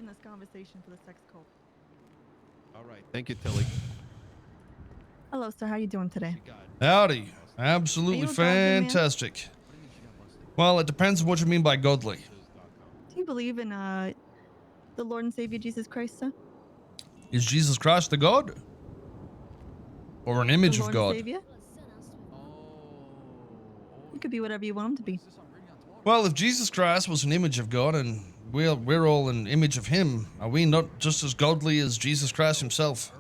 leaving this conversation for the sex cult. All right. Thank you, Tilly. Hello, sir. How you doing today? Howdy. Absolutely fantastic. Well, it depends on what you mean by godly. Do you believe in the Lord and Savior Jesus Christ, sir? Is Jesus Christ the God? Or an image of God? Savior? He could be whatever you want him to be. Well, if Jesus Christ was an image of God and we're all an image of him, are we not just as godly as Jesus Christ himself?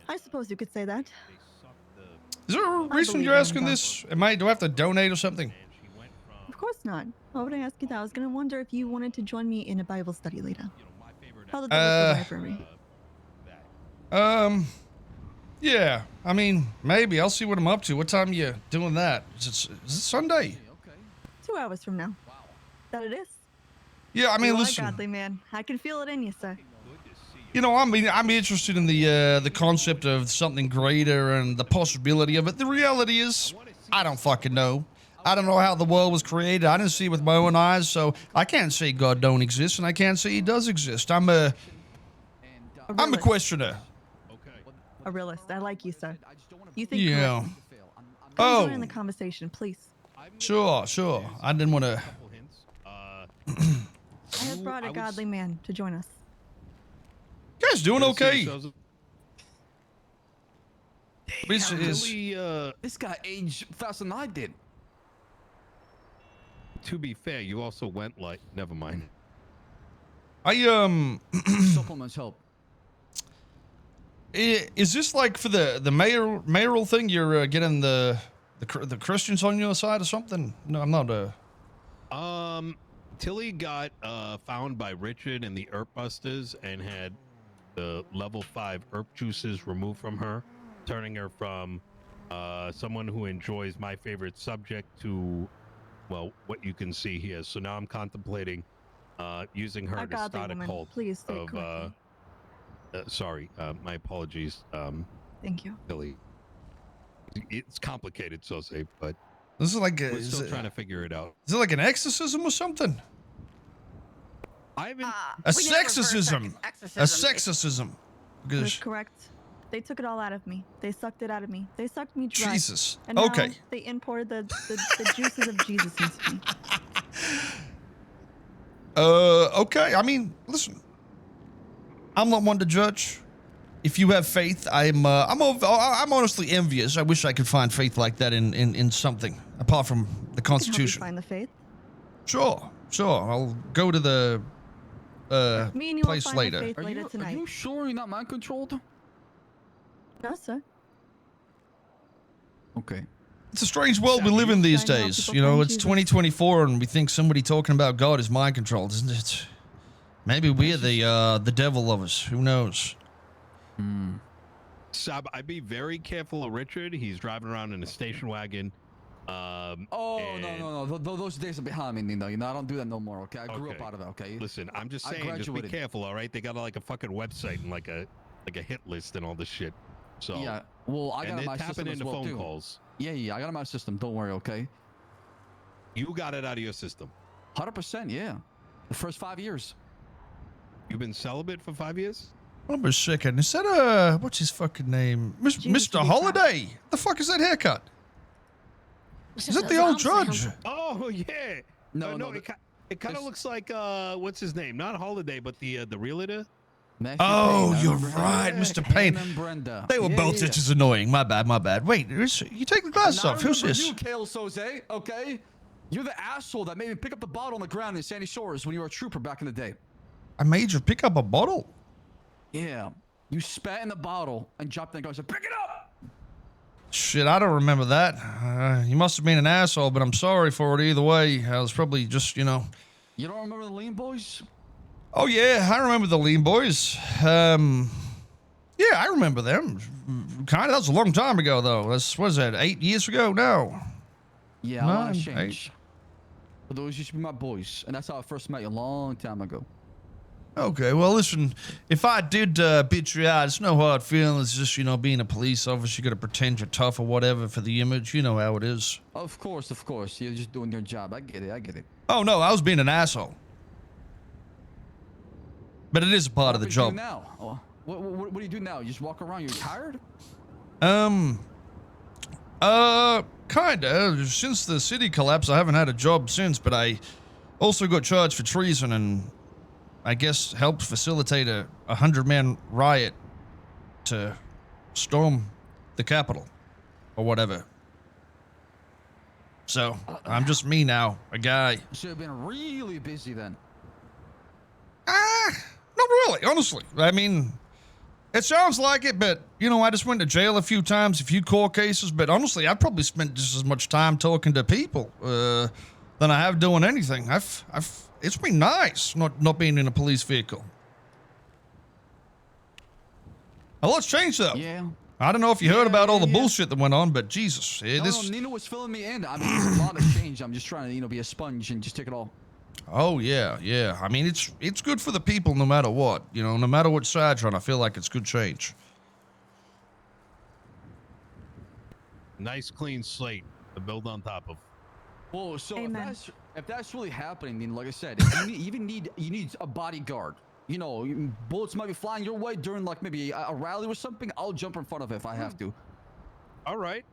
I suppose you could say that. Is there a reason you're asking this? Do I have to donate or something? Of course not. Why would I ask you that? I was going to wonder if you wanted to join me in a Bible study later. How did the library? Yeah. I mean, maybe. I'll see what I'm up to. What time are you doing that? Is it Sunday? 2 hours from now. That it is. Yeah, I mean, listen. Godly man. I can feel it in you, sir. You know, I'm interested in the concept of something greater and the possibility of it. The reality is, I don't fucking know. I don't know how the world was created. I didn't see it with my own eyes, so I can't say God don't exist, and I can't say he does exist. I'm a questioner. A realist. I like you, sir. You think yeah. Come join in the conversation, please. Sure. I didn't want to. I have brought a godly man to join us. You guys doing okay? This guy aged faster than I did. To be fair, you also went like, never mind. Supplements help. Is this like for the mayoral thing? You're getting the Christians on your side or something? No, I'm not. Tilly got found by Richard and the Herb Busters and had the level 5 herb juices removed from her, turning her from someone who enjoys my favorite subject to, well, what you can see here. So now I'm contemplating using her to start a cult of sorry, my apologies. Thank you. Tilly. It's complicated, Soze, but this is like we're still trying to figure it out. Is it like an exorcism or something? I haven't. A sexorcism. A sexorcism. That's correct. They took it all out of me. They sucked it out of me. They sucked me dry. Jesus. And okay. Now they imported the juices of Jesus into me. Okay. I mean, listen. I'm not one to judge. If you have faith, I'm honestly envious. I wish I could find faith like that in something apart from the Constitution. Find the faith. Sure. I'll go to the place later. Are you sure you're not mind controlled? No, sir. Okay. It's a strange world we live in these days. You know, it's 2024 and we think somebody talking about God is mind controlled, isn't it? Maybe we're the devil lovers. Who knows? Saab, I'd be very careful of Richard. He's driving around in a station wagon. No. Those days are behind me, Nino. You know, I don't do that no more, okay? I grew up out of that, okay? Listen, I'm just saying, just be careful, all right? They got like a fucking website and like a hit list and all this shit. So yeah, well, I got my system as well, phone calls. Yeah, I got my system. Don't worry, okay? You got it out of your system. 100%, yeah. The first 5 years. You've been celibate for 5 years? Hold on a second. Is that what's his fucking name? Mr. Holiday? The fuck is that haircut? Is that the old judge? Oh yeah. No. It kind of looks like what's his name? Not Holiday, but the realtor. Oh, you're right, Mr. Payne. They were both just as annoying. My bad. Wait, you take the glasses off. Who's this? You, Koil, Soze, okay? You're the asshole that made me pick up the bottle on the ground in Sandy Shores when you were a trooper back in the day. I made you pick up a bottle? Yeah. You spat in the bottle and dropped it and said, pick it up! Shit, I don't remember that. You must have been an asshole, but I'm sorry for it either way. I was probably just, you know. You don't remember the Lean Boys? Oh, yeah, I remember the Lean Boys. Yeah, I remember them. Kind of. That was a long time ago, though. What is that, 8 years ago now? Yeah, a lot has changed. But those used to be my boys, and that's how I first met you a long time ago. Okay, well, listen, if I did bitch you out, it's no hard feelings. It's just, you know, being a police officer, you got to pretend you're tough or whatever for the image. You know how it is. Of course. You're just doing your job. I get it. Oh, no, I was being an asshole. But it is a part of the What do you job. do now? Oh, what do you do now? You just walk around? You're tired? Kinda. Since the city collapse, I haven't had a job since, but I also got charged for treason and I guess helped facilitate a 100-man riot to storm the Capitol or whatever. So I'm just me now, a guy. Should have been really busy then. Not really, honestly. I mean, it sounds like it, but, you know, I just went to jail a few times, a few court cases, but honestly, I probably spent just as much time talking to people than I have doing anything. It's been nice not being in a police vehicle. A lot's changed, though. Yeah. I don't know if you heard about all the yeah. bullshit that went on, but Jesus. No, Nino was filling me in. I mean, a lot has changed. I'm just trying to, be a sponge and just take it all. Oh, yeah. I mean, it's good for the people no matter what. You know, no matter what side you're on, I feel like it's good change. Nice clean slate to build on top of. Well, so Amen. if that's really happening, then like I said, you need a bodyguard. You know, bullets might be flying your way during like maybe a rally or something. I'll jump in front of it if I have to. All right.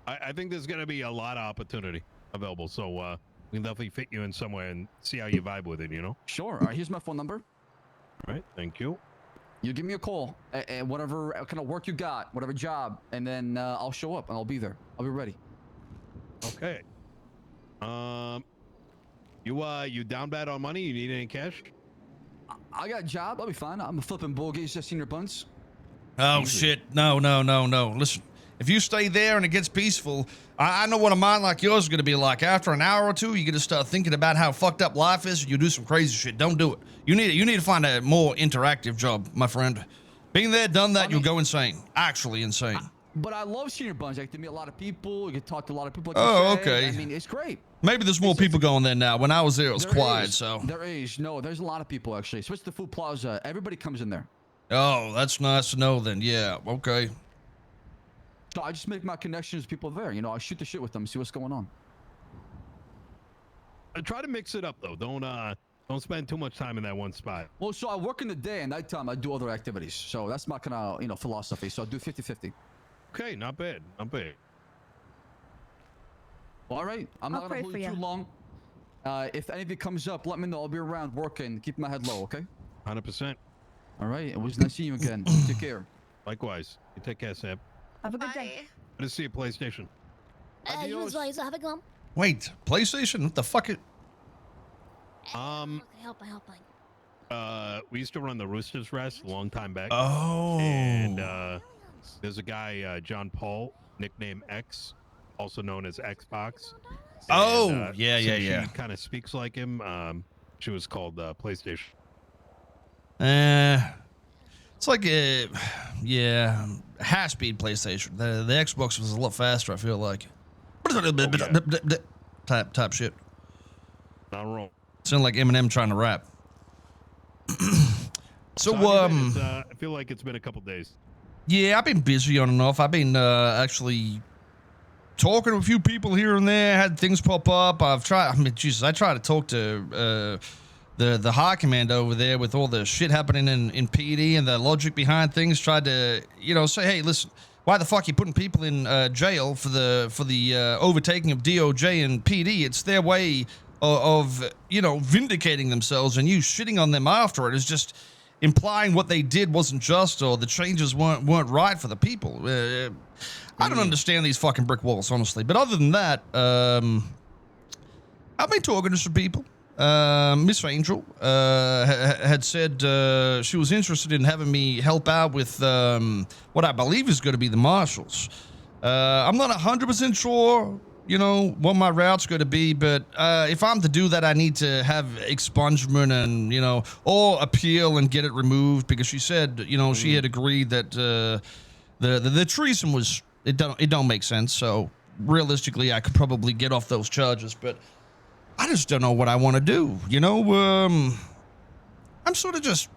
I think there's going to be a lot of opportunity available. So we can definitely fit you in somewhere and see how you vibe with it, you know? Sure. All right, here's my phone number. All right. Thank you. You give me a call and whatever kind of work you got, whatever job, and then I'll show up and I'll be there. I'll be ready. Okay. You down bad on money? You need any cash? I got a job. I'll be fine. I'm flipping bogeys, just senior buns. Oh, shit. No. Listen, if you stay there and it gets peaceful, I know what a mind like yours is going to be like. After an hour or two, you're going to start thinking about how fucked up life is and you do some crazy shit. Don't do it. You need to find a more interactive job, my friend. Being there, done that, you'll go insane. Actually insane. But I love senior buns. I get to meet a lot of people. You can talk to a lot of people. Oh, okay. I mean, it's great. Maybe there's more people going there now. When I was there, it was quiet, so. There is. No, there's a lot of people, actually. Switch to Food Plaza. Everybody comes in there. Oh, that's nice to know then. Yeah, okay. So I just make my connections with people there. You know, I shoot the shit with them, see what's going on. Try to mix it up, though. Don't spend too much time in that one spot. Well, so I work in the day and nighttime. I do other activities. So that's my kind of, philosophy. So I do 50-50. Okay, not bad. Not bad. All right. I'm not going to hold you too long. If anything comes up, let me know. I'll be around working. Keep my head low, okay? 100%. All right. It was nice seeing you again. Take care. Likewise. You take care, Sam. Have a good day. Good to see you, PlayStation. You as well. Have a good one. Wait, PlayStation? What the fuck? Okay, help. We used to run the Roosters Rest a long time back. Oh. And there's a guy, John Paul, nickname X, also known as Xbox. Oh, And, yeah. She kind of speaks like him. She was called PlayStation. It's like a high-speed PlayStation. The Xbox was a lot faster, I feel like. Type shit. Not wrong. Sound like Eminem trying to rap. So, I feel like it's been a couple days. yeah, I've been busy on and off. I've been actually talking to a few people here and there. Had things pop up. I try to talk to the high command over there with all the shit happening in PD and the logic behind things. Tried to say, hey, listen, why the fuck are you putting people in jail for the overtaking of DOJ and PD? It's their way of vindicating themselves, and you shitting on them after it is just implying what they did wasn't just, or the changes weren't right for the people. I don't understand these fucking brick walls, honestly. But other than that, I've been talking to some people. Miss Angel had said she was interested in having me help out with what I believe is going to be the Marshals. I'm not 100% sure, what my route's going to be, but if I'm to do that, I need to have expungement and, or appeal and get it removed, because she said, she had agreed that the treason was, it don't make sense. So realistically, I could probably get off those charges, but I just don't know what I want to do. I'm sort of just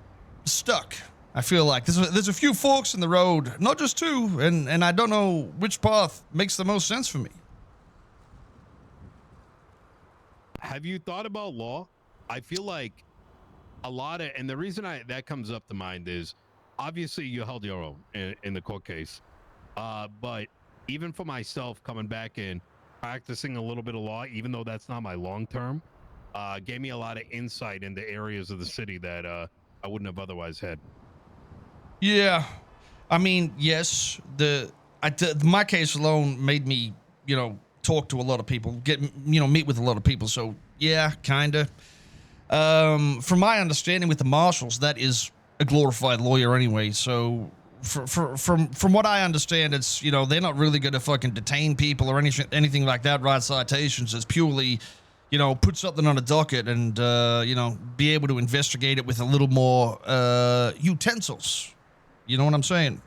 stuck. I feel like there's a few forks in the road, not just two, and I don't know which path makes the most sense for me. Have you thought about law? I feel like a lot of, and the reason that comes up to mind is obviously you held your own in the court case, but even for myself coming back and practicing a little bit of law, even though that's not my long term, gave me a lot of insight into areas of the city that I wouldn't have otherwise had. Yeah, I mean, yes, my case alone made me, talk to a lot of people, meet with a lot of people. So yeah, kinda. From my understanding with the Marshals, that is a glorified lawyer anyway. So from what I understand, it's, they're not really going to fucking detain people or anything like that, write citations. It's purely, put something on a docket and, be able to investigate it with a little more utensils. You know what I'm saying?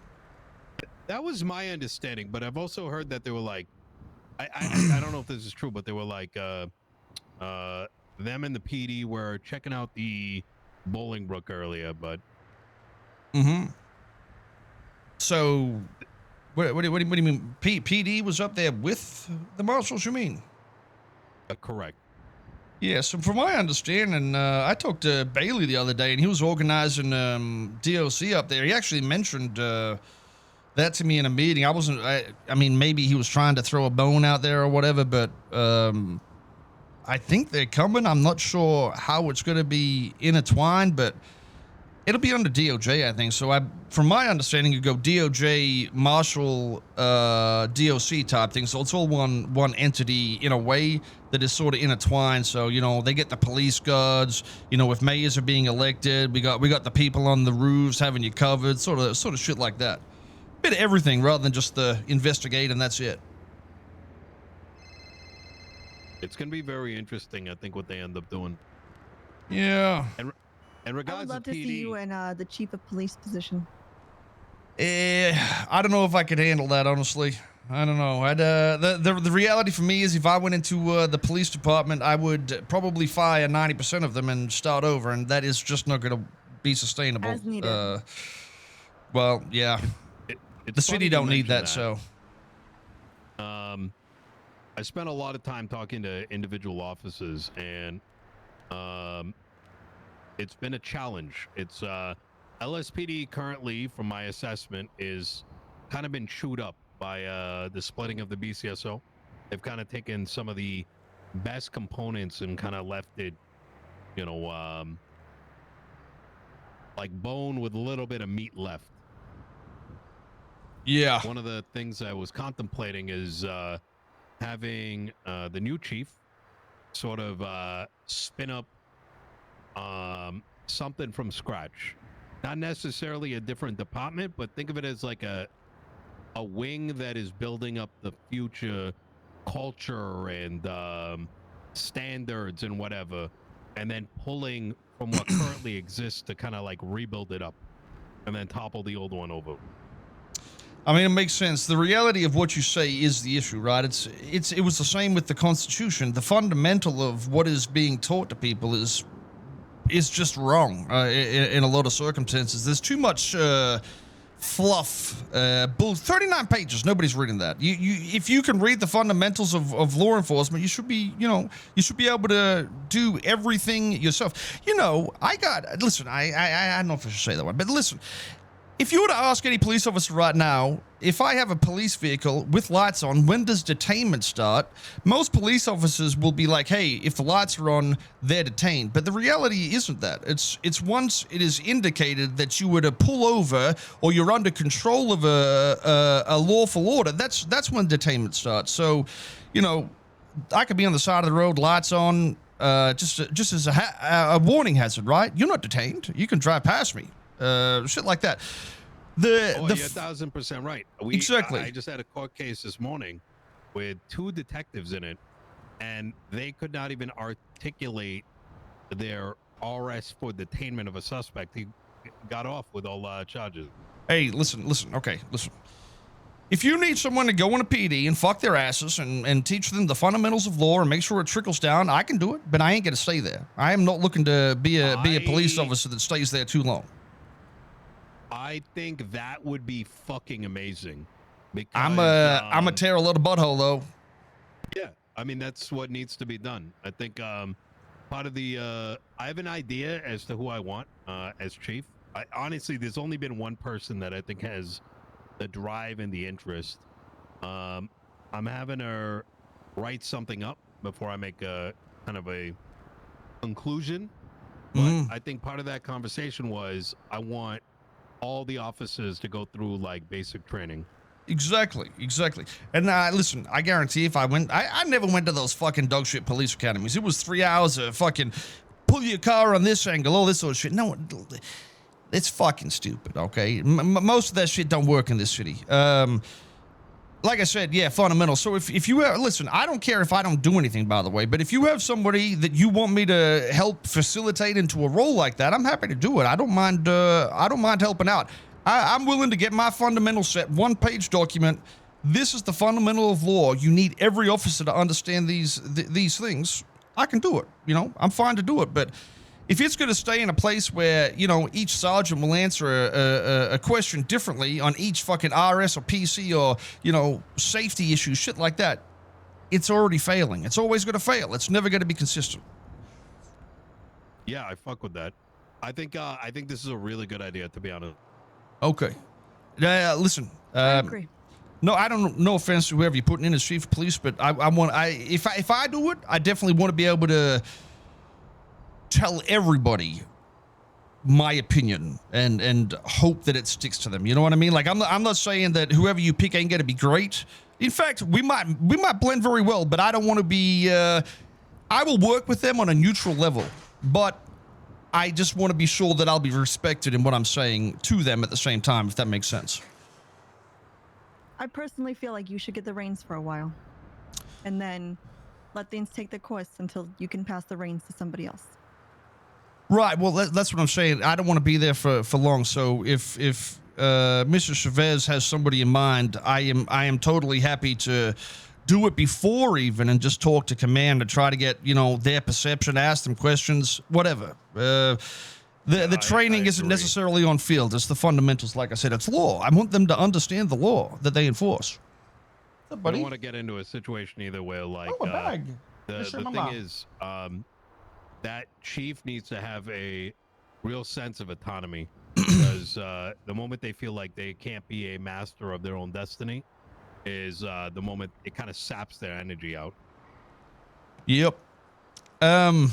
That was my understanding, but I've also heard that they were like, I don't know if this is true, but they were like, them and the PD were checking out the Bolingbrook earlier, but. Mm-hmm. So, what do you mean? PD was up there with the Marshals, you mean? Correct. Yeah, so from my understanding, I talked to Bailey the other day, and he was organizing DOC up there. He actually mentioned that to me in a meeting. I mean, maybe he was trying to throw a bone out there or whatever, but I think they're coming. I'm not sure how it's going to be intertwined, but it'll be under DOJ, I think. So from my understanding, you go DOJ, Marshal, DOC type thing. So it's all one entity in a way that is sort of intertwined. So, they get the police guards, if mayors are being elected, we got the people on the roofs having you covered, sort of shit like that. Bit of everything rather than just the investigate and that's it. It's going to be very interesting, I think, what they end up doing. Yeah. And regards I would love to to see you in the chief of police position. I don't know if I could handle that, honestly. I don't know. The reality for me is if I went into the police department, I would probably fire 90% of them and start over, and that is just not going to be sustainable. As needed. Well, yeah. The city don't need that, so. I spent a lot of time talking to individual offices, and it's been a challenge. It's LSPD currently, from my assessment, is kind of been chewed up by the splitting of the BCSO. They've kind of taken some of the best components and kind of left it, like bone with a little bit of meat left. Yeah. One of the things I was contemplating is having the new chief sort of spin up something from scratch. Not necessarily a different department, but think of it as like a wing that is building up the future culture and standards and whatever, and then pulling from what currently exists to kind of like rebuild it up and then topple the old one over. I mean, it makes sense. The reality of what you say is the issue, right? It was the same with the Constitution. The fundamental of what is being taught to people is just wrong in a lot of circumstances. There's too much fluff. 39 pages. Nobody's reading that. If you can read the fundamentals of law enforcement, you should be able to do everything yourself. I don't know if I should say that one, but listen. If you were to ask any police officer right now, if I have a police vehicle with lights on, when does detainment start? Most police officers will be like, hey, if the lights are on, they're detained. But the reality isn't that. It's once it is indicated that you were to pull over or you're under control of a lawful order, that's when detainment starts. So, I could be on the side of the road, lights on, just as a warning hazard, right? You're not detained. You can drive past me. Shit like that. You're 1,000% right. Exactly. I just had a court case this morning with 2 detectives in it, and they could not even articulate their RS for detainment of a suspect. He got off with all charges. Hey, listen. Okay, listen. If you need someone to go on a PD and fuck their asses and teach them the fundamentals of law and make sure it trickles down, I can do it, but I ain't going to stay there. I am not looking to be a police officer that stays there too long. I think that would be fucking amazing. Because, I'm a tear a little butthole though. Yeah, I mean that's what needs to be done. I think part of the I have an idea as to who I want as chief. Honestly, there's only been one person that I think has the drive and the interest. I'm having her write something up before I make a kind of a conclusion. But I think part of that conversation was I want all the officers to go through like basic training. Exactly. And listen, I guarantee if I went, I never went to those fucking dog shit police academies. It was 3 hours of fucking pull your car on this angle, all this sort of shit. No, it's fucking stupid, okay? Most of that shit don't work in this city. Like I said, yeah, fundamental. So if you listen, I don't care if I don't do anything, by the way, but if you have somebody that you want me to help facilitate into a role like that, I'm happy to do it. I don't mind helping out. I'm willing to get my fundamental set, 1-page document. This is the fundamental of law. You need every officer to understand these things. I can do it. You know, I'm fine to do it. But if it's going to stay in a place where, you know, each sergeant will answer a question differently on each fucking RS or PC or, you know, safety issues, shit like that, it's already failing. It's always going to fail. It's never going to be consistent. Yeah, I fuck with that. I think this is a really good idea, to be honest. Okay. Listen. I agree. No, I don't. No offense to whoever you're putting in as chief of police, but if I do it, I definitely want to be able to tell everybody my opinion and hope that it sticks to them. You know what I mean? Like I'm not saying that whoever you pick ain't gonna be great. In fact, we might blend very well, but I don't want to be. I will work with them on a neutral level, but I just want to be sure that I'll be respected in what I'm saying to them at the same time, if that makes sense. I personally feel like you should get the reins for a while, and then let things take their course until you can pass the reins to somebody else. Right. Well, that's what I'm saying. I don't want to be there for long. So if Mr. Chavez has somebody in mind, I am totally happy to do it before even and just talk to command and try to get, you know, their perception, ask them questions, whatever. The training isn't necessarily on field. It's the fundamentals. Like I said, it's law. I want them to understand the law that they enforce. I don't want to get into a situation either where like a bag. The thing is that chief needs to have a real sense of autonomy because the moment they feel like they can't be a master of their own destiny is the moment it kind of saps their energy out. Yep. Well,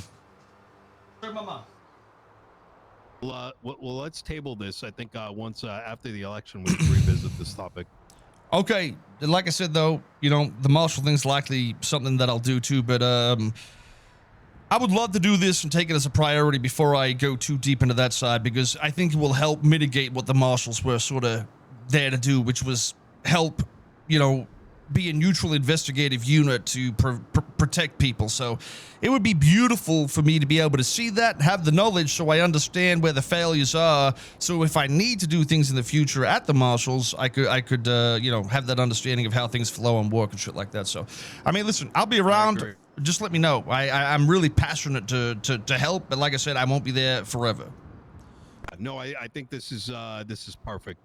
let's table this. I think once after the election we can revisit this topic. Okay. Like I said, though, you know, the Marshal thing's likely something that I'll do too, but I would love to do this and take it as a priority before I go too deep into that side, because I think it will help mitigate what the Marshals were sort of there to do, which was help, you know, be a neutral investigative unit to protect people. So it would be beautiful for me to be able to see that, have the knowledge so I understand where the failures are. So if I need to do things in the future at the Marshals, I could you know, have that understanding of how things flow and work and shit like that. So, I mean, listen, I'll be around. Just let me know. I'm really passionate to help, but like I said, I won't be there forever. No, I think this is perfect.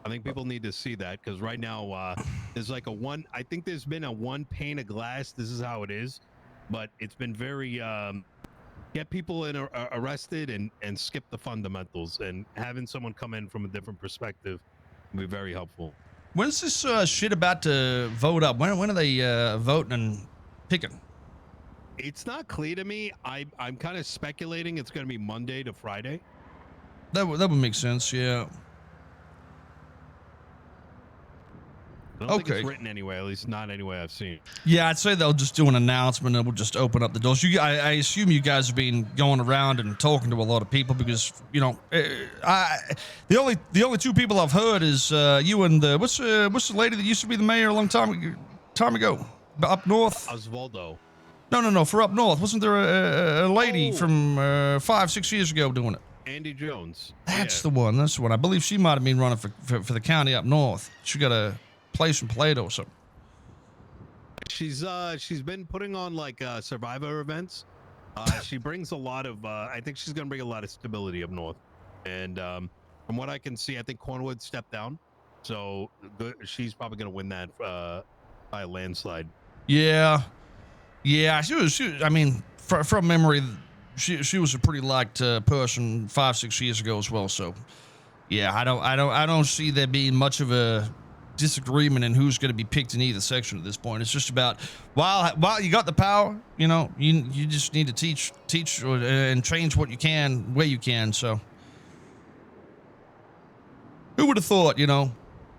I think people need to see that because right now there's like I think there's been a one pane of glass. This is how it is, but it's been very get people arrested and skip the fundamentals, and having someone come in from a different perspective will be very helpful. When's this shit about to vote up? When are they voting and picking? It's not clear to me. I'm kind of speculating it's going to be Monday to Friday. That would make sense, yeah. I don't think it's written anyway, at least not any way I've seen. Yeah, I'd say they'll just do an announcement and we'll just open up the doors. I assume you guys have been going around and talking to a lot of people because, you know, the only two people I've heard is you and what's the lady that used to be the mayor a long time ago up north? Osvaldo. No, for up north. Wasn't there a lady from 5-6 years ago doing it? Andy Jones. That's the one. That's the one. I believe she might have been running for the county up north. She got a place in Plato or something. She's been putting on like survivor events. She brings a lot of I think she's gonna bring a lot of stability up north, and from what I can see, I think Cornwood stepped down, so she's probably gonna win that by a landslide. Yeah, she was I mean, from memory, she was a pretty liked person 5-6 years ago as well. So yeah, I don't see there being much of a disagreement in who's going to be picked in either section at this point. It's just about while you got the power, you know, you just need to teach and change what you can where you can. So who would have thought, you know,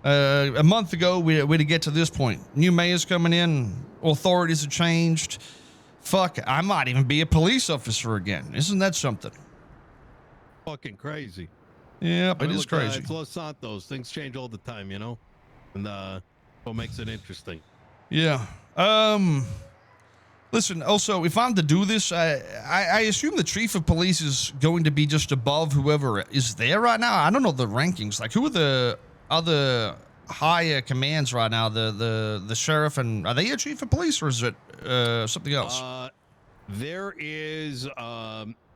a month ago we'd get to this point. New mayor's coming in, authorities have changed. Fuck, I might even be a police officer again. Isn't that something? Fucking crazy. Yeah, I it mean, is look, crazy. It's Los Santos. Things change all the time, you know, and what makes it interesting. Yeah. Listen, also, if I'm to do this, I assume the chief of police is going to be just above whoever is there right now. I don't know the rankings. Like, who are the other higher commands right now? The sheriff, and are they a chief of police, or is it something else? There is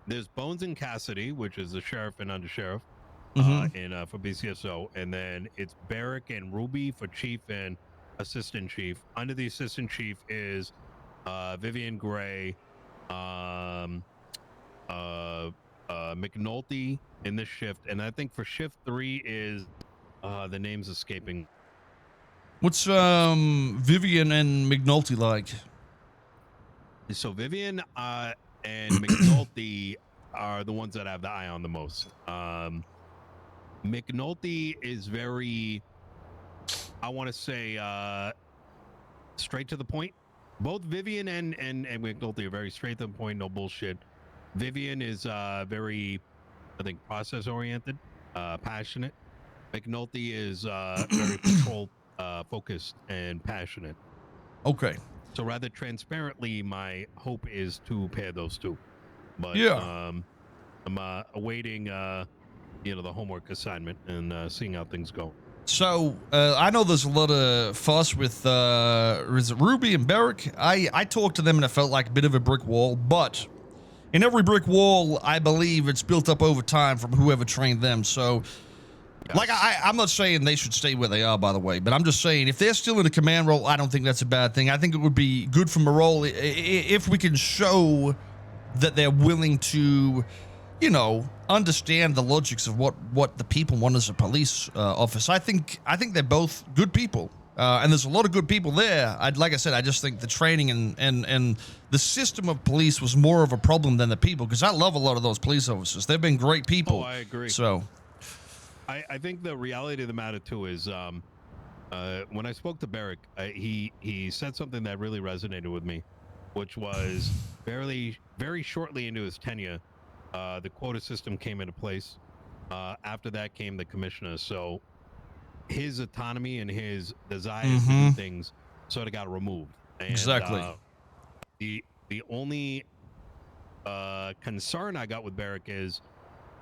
there's Bones and Cassidy, which is the sheriff and undersheriff, for BCSO, and then it's Barrick and Ruby for chief and assistant chief. Under the assistant chief is Vivian Gray, McNulty in this shift, and I think for shift 3 is the name's escaping. What's Vivian and McNulty like? So Vivian and McNulty are the ones that have the eye on the most. McNulty is very, I want to say, straight to the point. Both Vivian and McNulty are very straight to the point, no bullshit. Vivian is very, I think, process oriented, passionate. McNulty is very patrol focused and passionate. Okay. So rather transparently, my hope is to pair those two. But yeah, I'm awaiting the homework assignment and seeing how things go. So I know there's a lot of fuss with is it Ruby and Barrick. I talked to them and it felt like a bit of a brick wall, but in every brick wall, I believe it's built up over time from whoever trained them. So yes. Like I'm not saying they should stay where they are, by the way, but I'm just saying if they're still in a command role, I don't think that's a bad thing. I think it would be good for morale if we can show that they're willing to, you know, understand the logics of what the people want as a police officer. I think they're both good people, and there's a lot of good people there. Like I said, I just think the training and the system of police was more of a problem than the people, because I love a lot of those police officers. They've been great people. Oh, I agree. So I think the reality of the matter too is when I spoke to Barrick, he said something that really resonated with me, which was very shortly into his tenure, the quota system came into place. After that came the commissioner. So his autonomy and his desires to do things sort of got removed. And, exactly. The only concern I got with Barrick is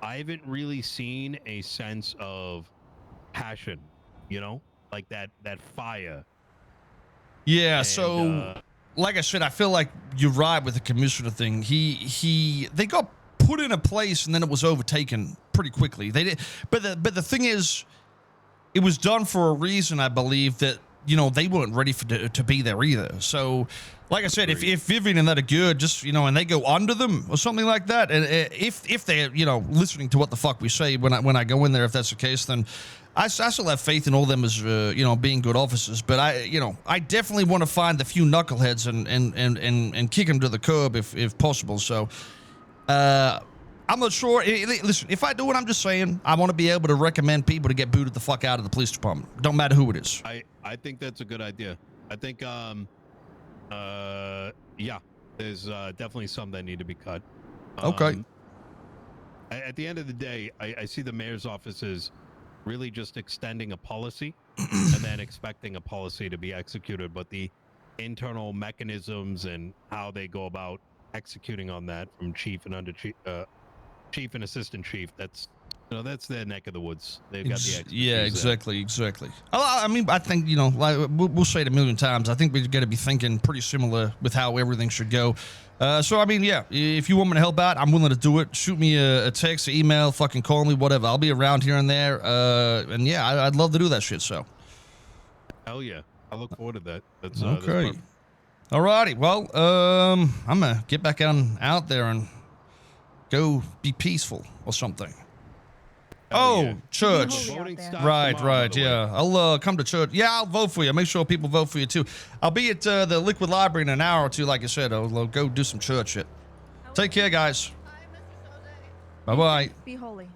I haven't really seen a sense of passion, you know, like that fire. Yeah. And, so like I said, I feel like you're right with the commissioner thing. They got put in a place and then it was overtaken pretty quickly. They did, but the thing is, it was done for a reason. I believe that, you know, they weren't ready to be there either. So, like I said, if Vivian and that are good, just, you know, and they go under them or something like that, and if they're, you know, listening to what the fuck we say when I go in there, if that's the case, then I still have faith in all them as you know, being good officers. But I definitely want to find the few knuckleheads and kick them to the curb if possible. So I'm not sure. Listen, if I do it, I'm just saying I want to be able to recommend people to get booted the fuck out of the police department. Don't matter who it is. I think that's a good idea. I think yeah, there's definitely some that need to be cut. Okay. At the end of the day, I see the mayor's office as really just extending a policy and then expecting a policy to be executed, but the internal mechanisms and how they go about executing on that from chief and under chief and assistant chief, that's their neck of the woods. They've got the expertise. Yeah, exactly. I mean, I think, you know, like we'll say it a million times, I think we've got to be thinking pretty similar with how everything should go. So I mean, yeah, if you want me to help out, I'm willing to do it. Shoot me a text, an email, fucking call me, whatever. I'll be around here and there. And yeah, I'd love to do that shit. So hell yeah, I look forward to that. That's okay. Alrighty, well, I'm gonna get back out there and Go be peaceful or something. Hell Oh, yeah. church. Holy out Voting there. stops Right, tomorrow, by right, the way. yeah. I'll come to church. Yeah, I'll vote for you. Make sure people vote for you too. I'll be at the Liquid Library in an hour or two, like I said. I'll go do some church shit. Take care, guys. Bye bye. Be holy.